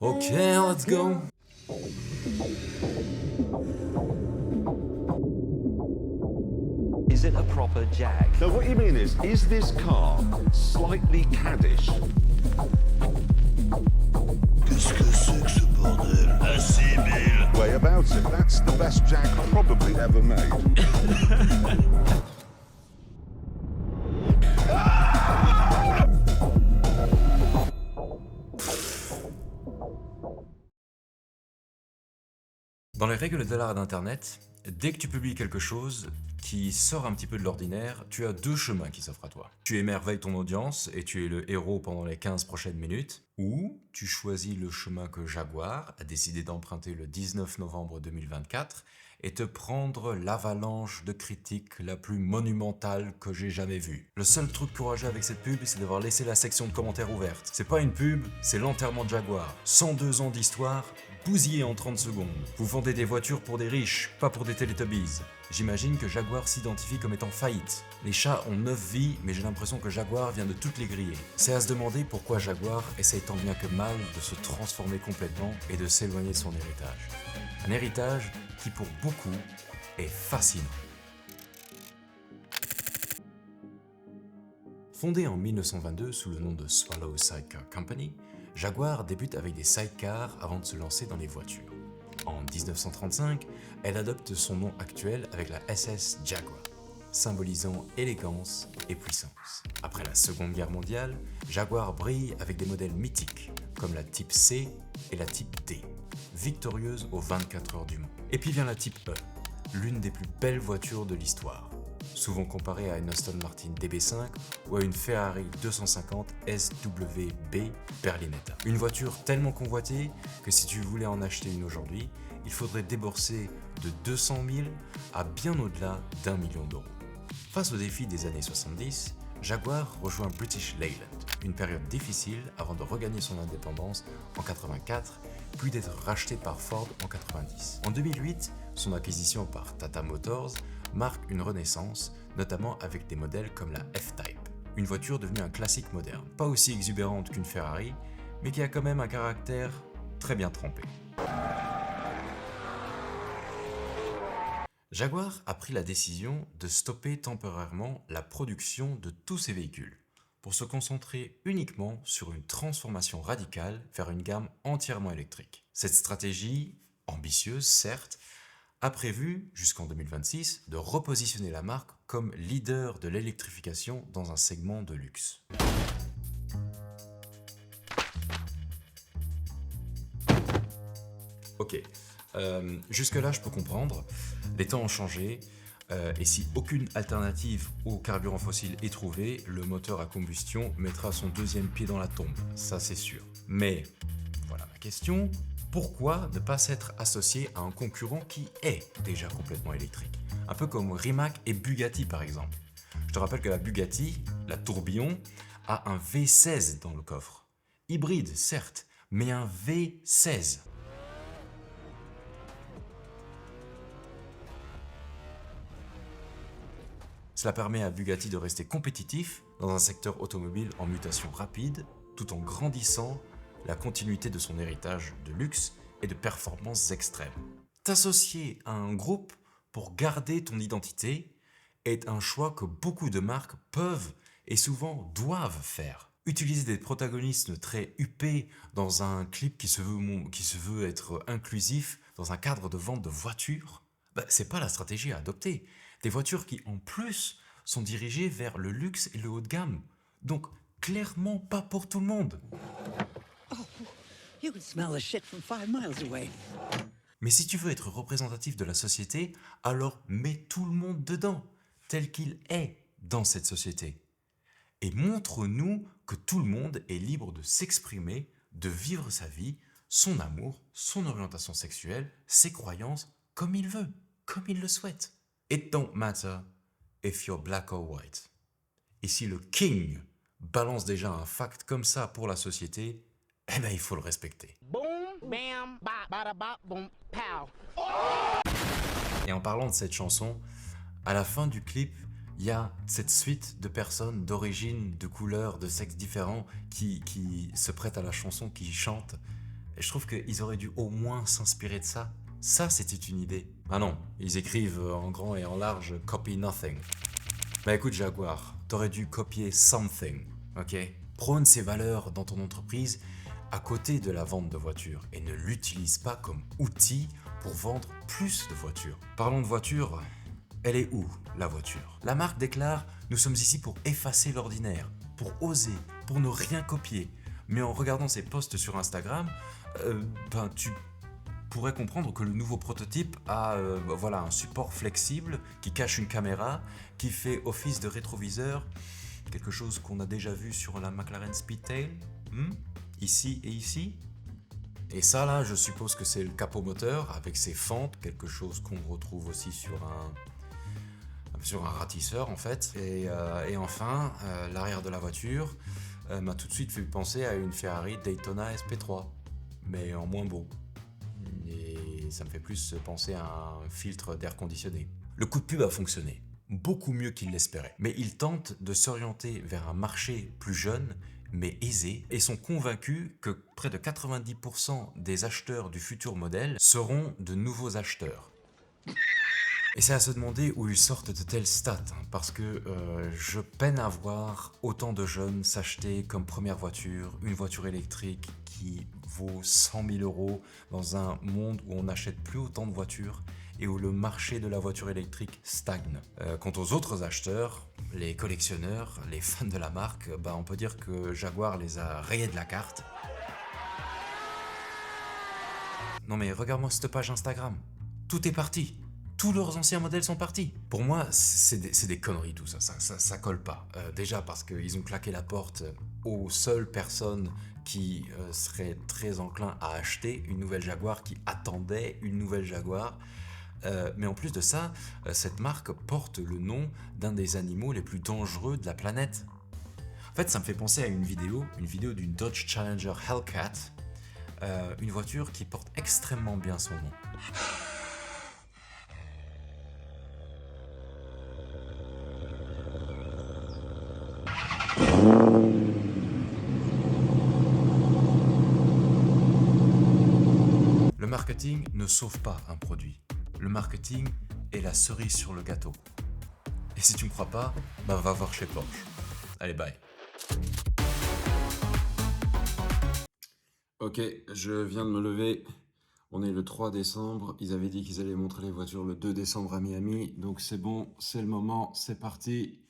Okay, let's go. Is it a proper Jag? So what you mean is this car slightly caddish? Qu'est-ce que c'est que ce bordel? Assez belle. Way about it, that's the best Jag probably ever made. Dans les règles de l'art d'Internet, dès que tu publies quelque chose qui sort un petit peu de l'ordinaire, tu as deux chemins qui s'offrent à toi. Tu émerveilles ton audience et tu es le héros pendant les 15 prochaines minutes, ou tu choisis le chemin que Jaguar a décidé d'emprunter le 19 novembre 2024 et te prendre l'avalanche de critiques la plus monumentale que j'ai jamais vue. Le seul truc courageux avec cette pub, c'est d'avoir laissé la section de commentaires ouverte. C'est pas une pub, c'est l'enterrement de Jaguar. 102 ans d'histoire, bousillé en 30 secondes. Vous vendez des voitures pour des riches, pas pour des Teletubbies. J'imagine que Jaguar s'identifie comme étant faillite. Les chats ont 9 vies, mais j'ai l'impression que Jaguar vient de toutes les griller. C'est à se demander pourquoi Jaguar essaye tant bien que mal de se transformer complètement et de s'éloigner de son héritage. Un héritage qui pour beaucoup est fascinant. Fondé en 1922 sous le nom de Swallow Sidecar Company, Jaguar débute avec des sidecars avant de se lancer dans les voitures. En 1935, elle adopte son nom actuel avec la SS Jaguar, symbolisant élégance et puissance. Après la Seconde Guerre mondiale, Jaguar brille avec des modèles mythiques, comme la Type C et la Type D, victorieuses aux 24 heures du Mans. Et puis vient la Type E, l'une des plus belles voitures de l'histoire, souvent comparée à une Aston Martin DB5 ou à une Ferrari 250 SWB Berlinetta. Une voiture tellement convoitée que si tu voulais en acheter une aujourd'hui, il faudrait débourser de 200 000 à bien au-delà d'1 million d'euros. Face aux défis des années 70, Jaguar rejoint British Leyland, une période difficile avant de regagner son indépendance en 84, puis d'être racheté par Ford en 90. En 2008, son acquisition par Tata Motors marque une renaissance, notamment avec des modèles comme la F-Type, une voiture devenue un classique moderne, pas aussi exubérante qu'une Ferrari, mais qui a quand même un caractère très bien trempé. Jaguar a pris la décision de stopper temporairement la production de tous ses véhicules, pour se concentrer uniquement sur une transformation radicale vers une gamme entièrement électrique. Cette stratégie, ambitieuse certes, a prévu, jusqu'en 2026, de repositionner la marque comme leader de l'électrification dans un segment de luxe. Ok, jusque-là je peux comprendre, les temps ont changé, et si aucune alternative au carburant fossile est trouvée, le moteur à combustion mettra son deuxième pied dans la tombe, ça c'est sûr. Mais, voilà ma question, pourquoi ne pas s'être associé à un concurrent qui est déjà complètement électrique? Un peu comme Rimac et Bugatti par exemple. Je te rappelle que la Bugatti, la tourbillon, a un V16 dans le coffre. Hybride certes, mais un V16. Cela permet à Bugatti de rester compétitif dans un secteur automobile en mutation rapide, tout en grandissant la continuité de son héritage de luxe et de performances extrêmes. T'associer à un groupe pour garder ton identité est un choix que beaucoup de marques peuvent et souvent doivent faire. Utiliser des protagonistes très huppés dans un clip qui se veut être inclusif dans un cadre de vente de voitures, c'est pas la stratégie à adopter. Des voitures qui, en plus, sont dirigées vers le luxe et le haut de gamme. Donc, clairement pas pour tout le monde. You can smell the shit from 5 miles away. Mais si tu veux être représentatif de la société, alors mets tout le monde dedans, tel qu'il est dans cette société. Et montre-nous que tout le monde est libre de s'exprimer, de vivre sa vie, son amour, son orientation sexuelle, ses croyances, comme il veut, comme il le souhaite. It don't matter if you're black or white. Et si le king balance déjà un fact comme ça pour la société, eh ben il faut le respecter. Boom, bam, bop, bada bop, boom, pow. Et en parlant de cette chanson, à la fin du clip, il y a cette suite de personnes d'origine, de couleurs, de sexes différents qui se prêtent à la chanson, qui chantent. Et je trouve qu'ils auraient dû au moins s'inspirer de ça. Ça, c'était une idée. Ah non, ils écrivent en grand et en large « copy nothing ». Bah écoute Jaguar, t'aurais dû copier « something », ok? Prône ces valeurs dans ton entreprise à côté de la vente de voitures et ne l'utilise pas comme outil pour vendre plus de voitures. Parlons de voitures, elle est où la voiture? La marque déclare « Nous sommes ici pour effacer l'ordinaire, pour oser, pour ne rien copier ». Mais en regardant ses posts sur Instagram, tu pourrais comprendre que le nouveau prototype a voilà, un support flexible qui cache une caméra, qui fait office de rétroviseur, quelque chose qu'on a déjà vu sur la McLaren Speedtail, ici et ici. Et ça là, je suppose que c'est le capot moteur avec ses fentes, quelque chose qu'on retrouve aussi sur un ratisseur en fait. Et enfin, l'arrière de la voiture m'a tout de suite fait penser à une Ferrari Daytona SP3, mais en moins beau. Et ça me fait plus penser à un filtre d'air conditionné. Le coup de pub a fonctionné, beaucoup mieux qu'il l'espérait. Mais ils tentent de s'orienter vers un marché plus jeune, mais aisé, et sont convaincus que près de 90% des acheteurs du futur modèle seront de nouveaux acheteurs. Et c'est à se demander où ils sortent de telles stats, parce que je peine à voir autant de jeunes s'acheter comme première voiture, une voiture électrique qui vaut 100 000 € dans un monde où on n'achète plus autant de voitures et où le marché de la voiture électrique stagne. Quant aux autres acheteurs, les collectionneurs, les fans de la marque, on peut dire que Jaguar les a rayés de la carte. Non mais regarde-moi cette page Instagram, tout est parti. Tous leurs anciens modèles sont partis. Pour moi, c'est des conneries tout ça, ça colle pas. Déjà parce qu'ils ont claqué la porte aux seules personnes qui seraient très enclins à acheter une nouvelle Jaguar, qui attendaient une nouvelle Jaguar. Mais en plus de ça, cette marque porte le nom d'un des animaux les plus dangereux de la planète. En fait, ça me fait penser à une vidéo d'une Dodge Challenger Hellcat, une voiture qui porte extrêmement bien son nom. Le marketing ne sauve pas un produit. Le marketing est la cerise sur le gâteau. Et si tu me crois pas, va voir chez Porsche. Allez, bye. Ok, je viens de me lever. On est le 3 décembre. Ils avaient dit qu'ils allaient montrer les voitures le 2 décembre à Miami. Donc c'est bon, c'est le moment, c'est parti.